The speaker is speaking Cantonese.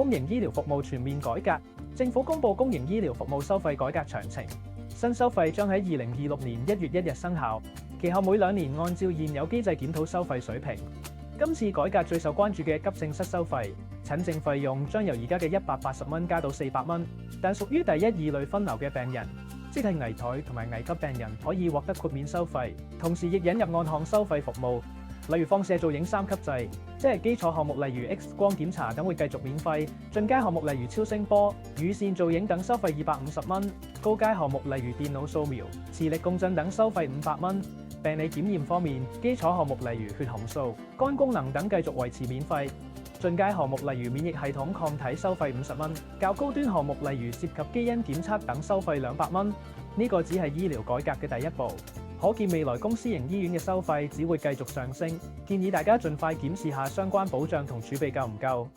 公營醫療服務全面改革。政府公布公營醫療服務收費改革詳情，新收費將喺2026年1月1日生效，其後每2年按照現有機制檢討收費水平。今次改革最受關注嘅急症室收費，診症費用將由而家嘅180蚊加到400蚊，但屬於第1、2類分流嘅病人，即係危殆同埋危急病人可以獲得豁免收費，同時亦引入按項收費服務，例如放射造影3級制，即係基礎項目例如 X 光檢查等會繼續免費，進階項目例如超聲波、乳腺造影等收費250蚊，高階項目例如電腦掃描、磁力共振等收費500蚊。病理檢驗方面，基礎項目例如血紅素、肝功能等繼續維持免費，進階項目例如免疫系統抗體收費50蚊，較高端項目例如涉及基因檢測等收費200蚊。呢個只係醫療改革嘅第一步，可見未來公私營醫院嘅收費只會繼續上升，建議大家盡快檢視下相關保障同儲備夠唔夠。